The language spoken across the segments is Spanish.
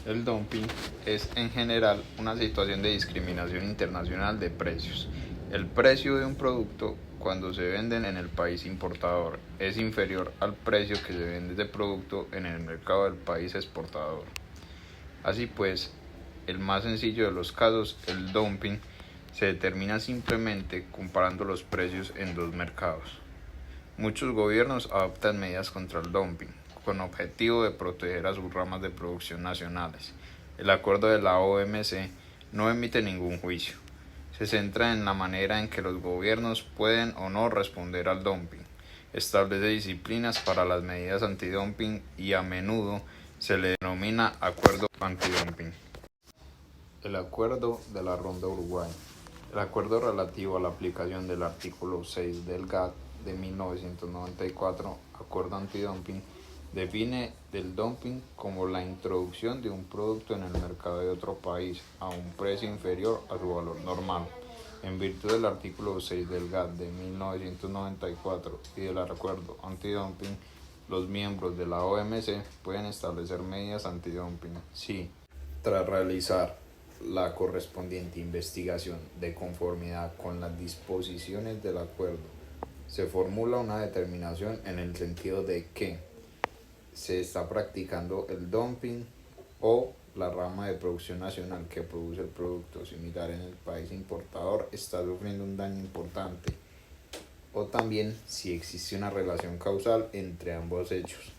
El dumping es en general una situación de discriminación internacional de precios. El precio de un producto cuando se vende en el país importador es inferior al precio que se vende ese producto en el mercado del país exportador. Así pues, el más sencillo de los casos, el dumping, se determina simplemente comparando los precios en dos mercados. Muchos gobiernos adoptan medidas contra el dumping, con objetivo de proteger a sus ramas de producción nacionales. El acuerdo de la OMC no emite ningún juicio. Se centra en la manera en que los gobiernos pueden o no responder al dumping. Establece disciplinas para las medidas antidumping y a menudo se le denomina acuerdo antidumping. El acuerdo de la Ronda Uruguay. El acuerdo relativo a la aplicación del artículo 6 del GATT de 1994, Acuerdo Antidumping, define el dumping como la introducción de un producto en el mercado de otro país a un precio inferior a su valor normal. En virtud del artículo 6 del GATT de 1994 y del Acuerdo Antidumping, los miembros de la OMC pueden establecer medidas antidumping si, tras realizar la correspondiente investigación de conformidad con las disposiciones del acuerdo, se formula una determinación en el sentido de que se está practicando el dumping o la rama de producción nacional que produce el producto similar en el país importador está sufriendo un daño importante, o también si existe una relación causal entre ambos hechos.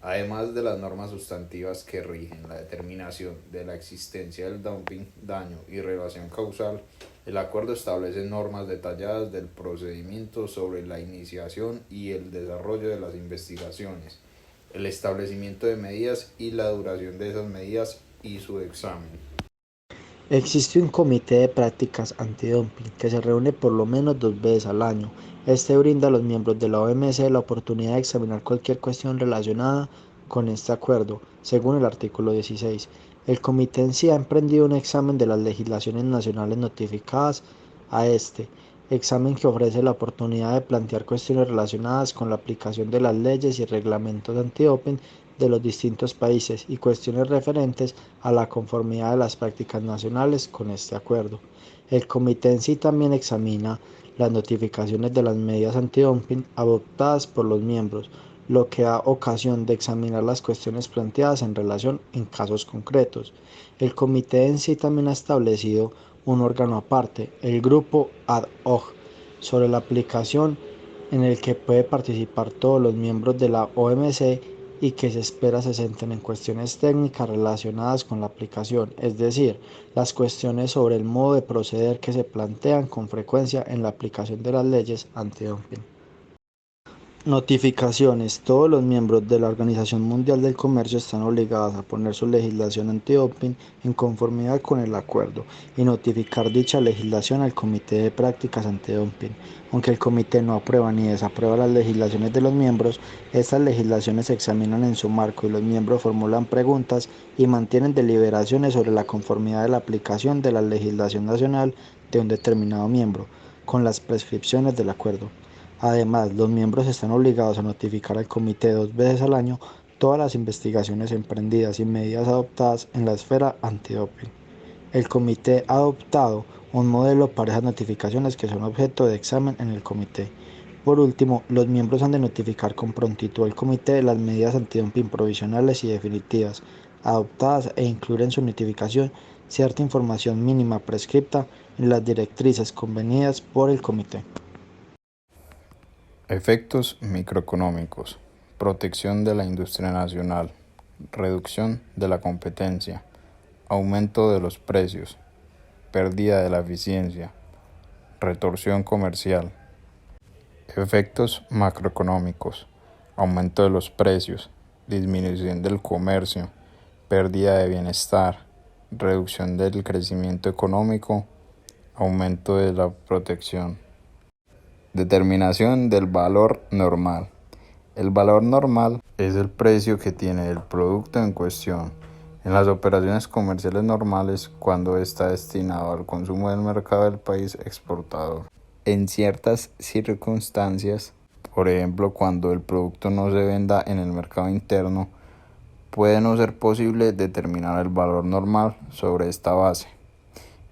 Además de las normas sustantivas que rigen la determinación de la existencia del dumping, daño y relación causal, el acuerdo establece normas detalladas del procedimiento sobre la iniciación y el desarrollo de las investigaciones, el establecimiento de medidas y la duración de esas medidas y su examen. Existe un comité de prácticas antidumping que se reúne por lo menos 2 veces al año. Este brinda a los miembros de la OMC la oportunidad de examinar cualquier cuestión relacionada con este acuerdo, según el artículo 16. El comité en sí ha emprendido un examen de las legislaciones nacionales notificadas a este, examen que ofrece la oportunidad de plantear cuestiones relacionadas con la aplicación de las leyes y reglamentos antidumping de los distintos países y cuestiones referentes a la conformidad de las prácticas nacionales con este acuerdo. El comité en sí también examina las notificaciones de las medidas antidumping adoptadas por los miembros, lo que da ocasión de examinar las cuestiones planteadas en relación en casos concretos. El comité en sí también ha establecido un órgano aparte, el grupo ad hoc, sobre la aplicación en el que puede participar todos los miembros de la OMC y que se espera se centren en cuestiones técnicas relacionadas con la aplicación, es decir, las cuestiones sobre el modo de proceder que se plantean con frecuencia en la aplicación de las leyes antidumping. Notificaciones. Todos los miembros de la Organización Mundial del Comercio están obligados a poner su legislación antidoping en conformidad con el acuerdo y notificar dicha legislación al Comité de Prácticas Antidoping. Aunque el comité no aprueba ni desaprueba las legislaciones de los miembros, estas legislaciones se examinan en su marco y los miembros formulan preguntas y mantienen deliberaciones sobre la conformidad de la aplicación de la legislación nacional de un determinado miembro con las prescripciones del acuerdo. Además, los miembros están obligados a notificar al comité 2 veces al año todas las investigaciones emprendidas y medidas adoptadas en la esfera antidoping. El comité ha adoptado un modelo para esas notificaciones que son objeto de examen en el comité. Por último, los miembros han de notificar con prontitud al comité de las medidas antidoping provisionales y definitivas adoptadas e incluir en su notificación cierta información mínima prescripta en las directrices convenidas por el comité. Efectos microeconómicos: protección de la industria nacional, reducción de la competencia, aumento de los precios, pérdida de la eficiencia, retorsión comercial. Efectos macroeconómicos: aumento de los precios, disminución del comercio, pérdida de bienestar, reducción del crecimiento económico, aumento de la protección. Determinación del valor normal. El valor normal es el precio que tiene el producto en cuestión en las operaciones comerciales normales cuando está destinado al consumo del mercado del país exportador. En ciertas circunstancias, por ejemplo cuando el producto no se venda en el mercado interno, puede no ser posible determinar el valor normal sobre esta base.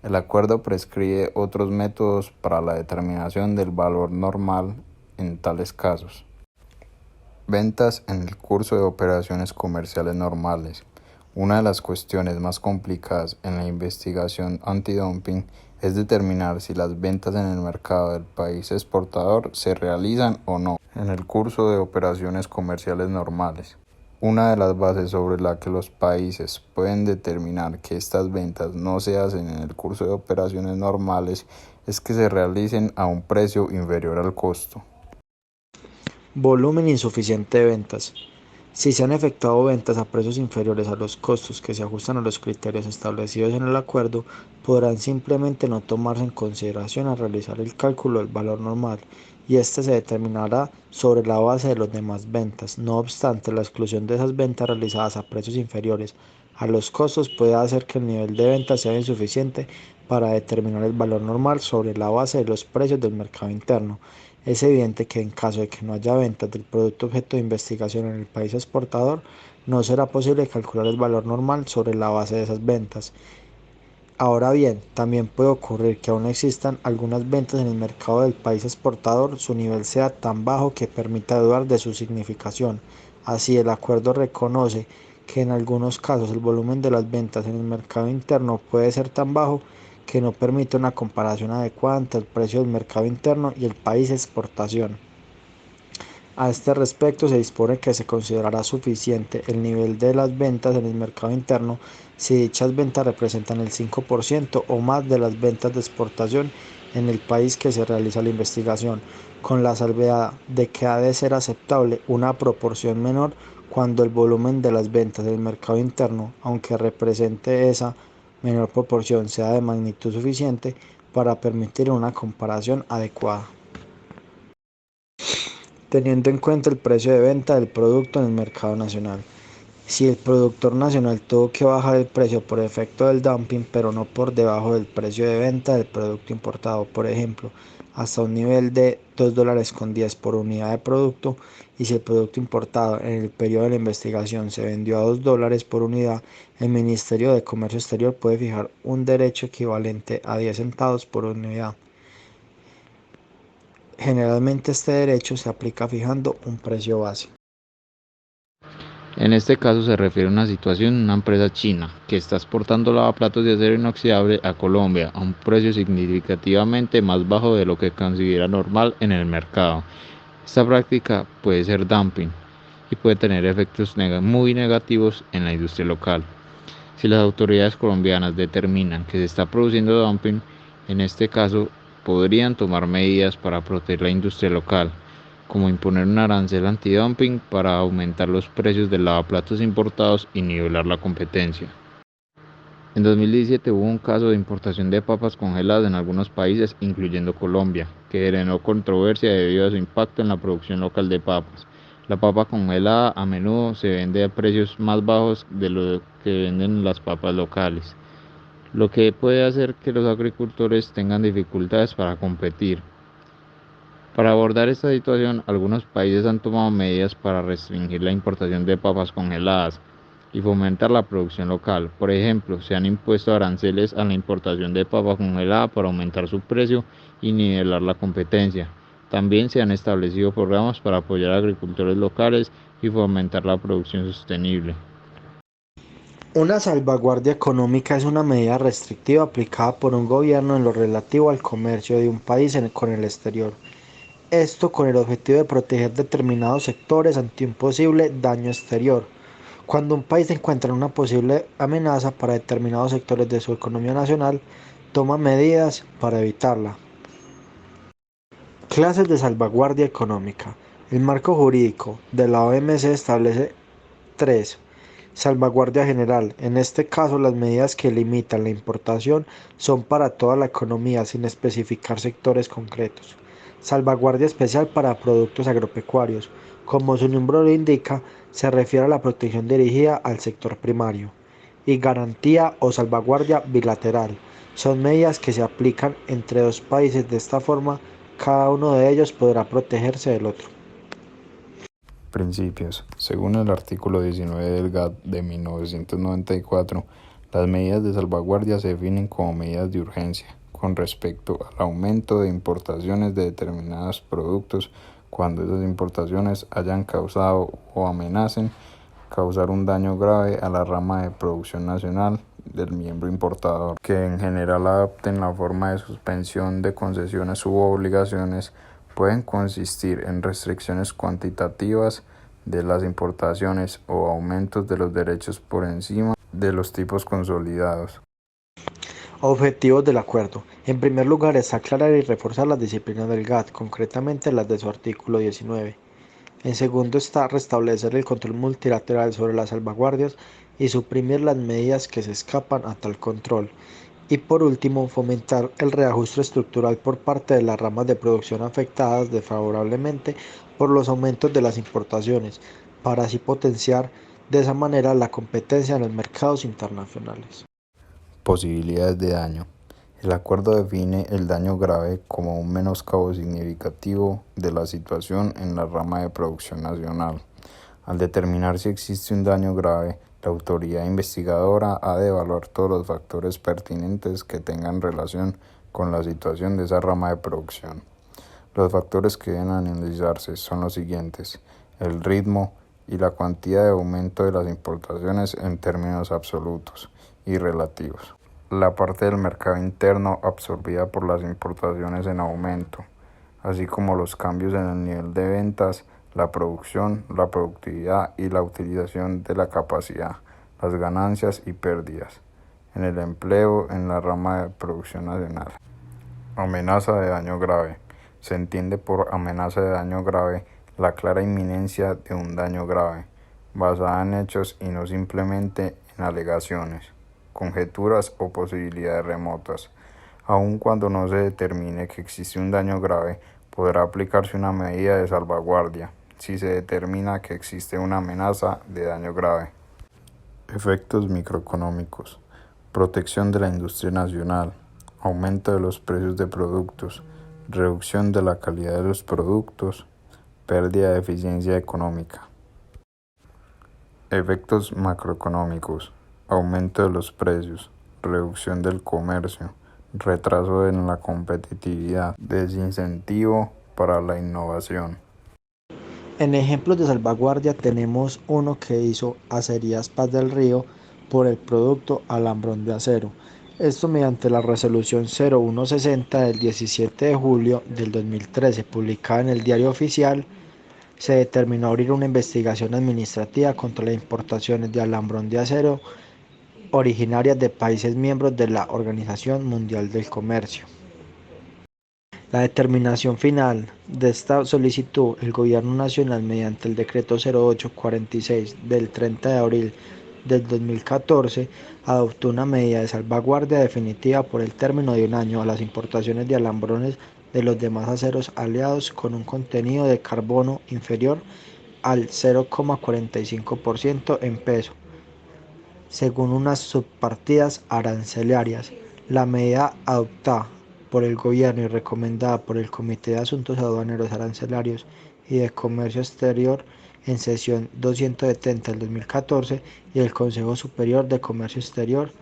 El acuerdo prescribe otros métodos para la determinación del valor normal en tales casos. Ventas en el curso de operaciones comerciales normales. Una de las cuestiones más complicadas en la investigación antidumping es determinar si las ventas en el mercado del país exportador se realizan o no en el curso de operaciones comerciales normales. Una de las bases sobre la que los países pueden determinar que estas ventas no se hacen en el curso de operaciones normales es que se realicen a un precio inferior al costo. Volumen insuficiente de ventas. Si se han efectuado ventas a precios inferiores a los costos que se ajustan a los criterios establecidos en el acuerdo, podrán simplemente no tomarse en consideración al realizar el cálculo del valor normal, y este se determinará sobre la base de las demás ventas. No obstante, la exclusión de esas ventas realizadas a precios inferiores a los costos puede hacer que el nivel de ventas sea insuficiente para determinar el valor normal sobre la base de los precios del mercado interno. Es evidente que en caso de que no haya ventas del producto objeto de investigación en el país exportador, no será posible calcular el valor normal sobre la base de esas ventas. Ahora bien, también puede ocurrir que aún existan algunas ventas en el mercado del país exportador, su nivel sea tan bajo que permita dudar de su significación. Así, el acuerdo reconoce que en algunos casos el volumen de las ventas en el mercado interno puede ser tan bajo que no permite una comparación adecuada entre el precio del mercado interno y el país de exportación. A este respecto, se dispone que se considerará suficiente el nivel de las ventas en el mercado interno si dichas ventas representan el 5% o más de las ventas de exportación en el país que se realiza la investigación, con la salvedad de que ha de ser aceptable una proporción menor cuando el volumen de las ventas del mercado interno, aunque represente esa menor proporción, sea de magnitud suficiente para permitir una comparación adecuada. Teniendo en cuenta el precio de venta del producto en el mercado nacional. Si el productor nacional tuvo que bajar el precio por efecto del dumping, pero no por debajo del precio de venta del producto importado, por ejemplo, hasta un nivel de $2.10 por unidad de producto, y si el producto importado en el periodo de la investigación se vendió a $2 por unidad, el Ministerio de Comercio Exterior puede fijar un derecho equivalente a 10 centavos por unidad. Generalmente este derecho se aplica fijando un precio base. En este caso se refiere a una situación de una empresa china que está exportando lavaplatos de acero inoxidable a Colombia a un precio significativamente más bajo de lo que considera normal en el mercado. Esta práctica puede ser dumping y puede tener efectos muy negativos en la industria local. Si las autoridades colombianas determinan que se está produciendo dumping, en este caso podrían tomar medidas para proteger la industria local, como imponer un arancel antidumping para aumentar los precios de lavaplatos importados y nivelar la competencia. En 2017 hubo un caso de importación de papas congeladas en algunos países, incluyendo Colombia, que generó controversia debido a su impacto en la producción local de papas. La papa congelada a menudo se vende a precios más bajos de lo que venden las papas locales, lo que puede hacer que los agricultores tengan dificultades para competir. Para abordar esta situación, algunos países han tomado medidas para restringir la importación de papas congeladas y fomentar la producción local. Por ejemplo, se han impuesto aranceles a la importación de papa congelada para aumentar su precio y nivelar la competencia. También se han establecido programas para apoyar a agricultores locales y fomentar la producción sostenible. Una salvaguardia económica es una medida restrictiva aplicada por un gobierno en lo relativo al comercio de un país con el exterior. Esto con el objetivo de proteger determinados sectores ante un posible daño exterior. Cuando un país encuentra una posible amenaza para determinados sectores de su economía nacional, toma medidas para evitarla. Clases de salvaguardia económica. El marco jurídico de la OMC establece 3. Salvaguardia general. En este caso, las medidas que limitan la importación son para toda la economía sin especificar sectores concretos. Salvaguardia especial para productos agropecuarios. Como su nombre lo indica, se refiere a la protección dirigida al sector primario. Y garantía o salvaguardia bilateral. Son medidas que se aplican entre dos países. De esta forma, cada uno de ellos podrá protegerse del otro. Principios. Según el artículo 19 del GATT de 1994, las medidas de salvaguardia se definen como medidas de urgencia con respecto al aumento de importaciones de determinados productos cuando esas importaciones hayan causado o amenacen causar un daño grave a la rama de producción nacional del miembro importador, que en general adopten la forma de suspensión de concesiones u obligaciones. Pueden consistir en restricciones cuantitativas de las importaciones o aumentos de los derechos por encima de los tipos consolidados. Objetivos del acuerdo. En primer lugar, es aclarar y reforzar las disciplinas del GATT, concretamente las de su artículo 19. En segundo está restablecer el control multilateral sobre las salvaguardias y suprimir las medidas que se escapan a tal control. Y por último, fomentar el reajuste estructural por parte de las ramas de producción afectadas desfavorablemente por los aumentos de las importaciones, para así potenciar de esa manera la competencia en los mercados internacionales. Posibilidades de daño. El acuerdo define el daño grave como un menoscabo significativo de la situación en la rama de producción nacional. Al determinar si existe un daño grave, la autoridad investigadora ha de evaluar todos los factores pertinentes que tengan relación con la situación de esa rama de producción. Los factores que deben analizarse son los siguientes: el ritmo y la cantidad de aumento de las importaciones en términos absolutos y relativos, la parte del mercado interno absorbida por las importaciones en aumento, así como los cambios en el nivel de ventas, la producción, la productividad y la utilización de la capacidad, las ganancias y pérdidas en el empleo en la rama de producción nacional. Amenaza de daño grave. Se entiende por amenaza de daño grave la clara inminencia de un daño grave, basada en hechos y no simplemente en alegaciones, conjeturas o posibilidades remotas. Aun cuando no se determine que existe un daño grave, podrá aplicarse una medida de salvaguardia si se determina que existe una amenaza de daño grave. Efectos microeconómicos. Protección de la industria nacional. Aumento de los precios de productos. Reducción de la calidad de los productos. Pérdida de eficiencia económica. Efectos macroeconómicos. Aumento de los precios. Reducción del comercio. Retraso en la competitividad. Desincentivo para la innovación. En ejemplos de salvaguardia tenemos uno que hizo Acerías Paz del Río por el producto alambrón de acero. Esto mediante la resolución 0160 del 17 de julio del 2013, publicada en el Diario Oficial, se determinó abrir una investigación administrativa contra las importaciones de alambrón de acero originarias de países miembros de la Organización Mundial del Comercio. La determinación final de esta solicitud, el Gobierno Nacional, mediante el Decreto 0846 del 30 de abril del 2014, adoptó una medida de salvaguardia definitiva por el término de un año a las importaciones de alambrones de los demás aceros aliados con un contenido de carbono inferior al 0,45% en peso, según unas subpartidas arancelarias. La medida adoptada por el Gobierno y recomendada por el Comité de Asuntos Aduaneros, Arancelarios y de Comercio Exterior en sesión 270 del 2014 y el Consejo Superior de Comercio Exterior,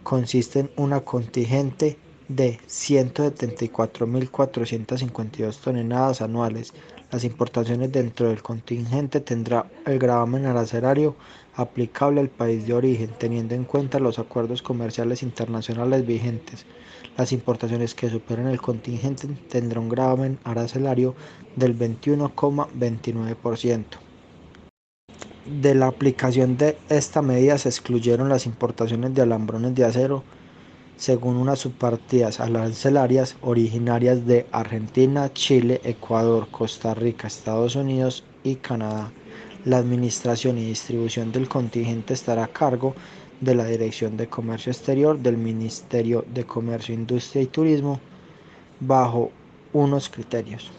consiste en una contingente de 174.452 toneladas anuales. Las importaciones dentro del contingente tendrá el gravamen arancelario aplicable al país de origen, teniendo en cuenta los acuerdos comerciales internacionales vigentes. Las importaciones que superen el contingente tendrán un gravamen arancelario del 21,29%. De la aplicación de esta medida se excluyeron las importaciones de alambrones de acero según unas subpartidas arancelarias originarias de Argentina, Chile, Ecuador, Costa Rica, Estados Unidos y Canadá. La administración y distribución del contingente estará a cargo de la Dirección de Comercio Exterior del Ministerio de Comercio, Industria y Turismo, bajo unos criterios.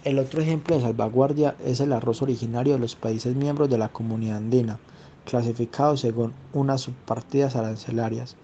El otro ejemplo de salvaguardia es el arroz originario de los países miembros de la Comunidad Andina, clasificado según unas subpartidas arancelarias.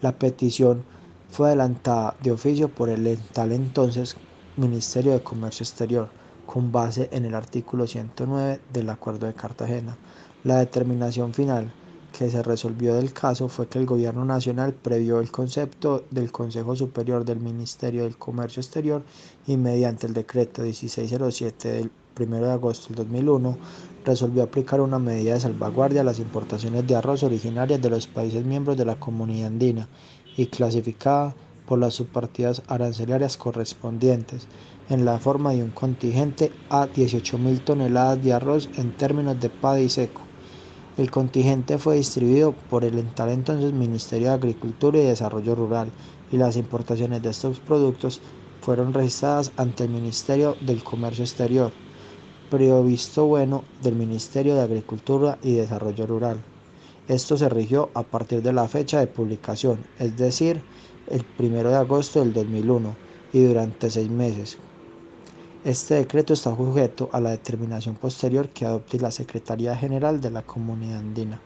La petición fue adelantada de oficio por el tal entonces Ministerio de Comercio Exterior, con base en el artículo 109 del Acuerdo de Cartagena. La determinación final que se resolvió del caso fue que el Gobierno Nacional previó el concepto del Consejo Superior del Ministerio del Comercio Exterior y mediante el decreto 1607 del 1 de agosto del 2001 resolvió aplicar una medida de salvaguardia a las importaciones de arroz originarias de los países miembros de la Comunidad Andina y clasificada por las subpartidas arancelarias correspondientes en la forma de un contingente a 18.000 toneladas de arroz en términos de PADI seco. El contingente fue distribuido por el tal entonces Ministerio de Agricultura y Desarrollo Rural y las importaciones de estos productos fueron registradas ante el Ministerio del Comercio Exterior, previo visto bueno del Ministerio de Agricultura y Desarrollo Rural. Esto se rigió a partir de la fecha de publicación, es decir, el 1 de agosto del 2001, y durante 6 meses. Este decreto está sujeto a la determinación posterior que adopte la Secretaría General de la Comunidad Andina.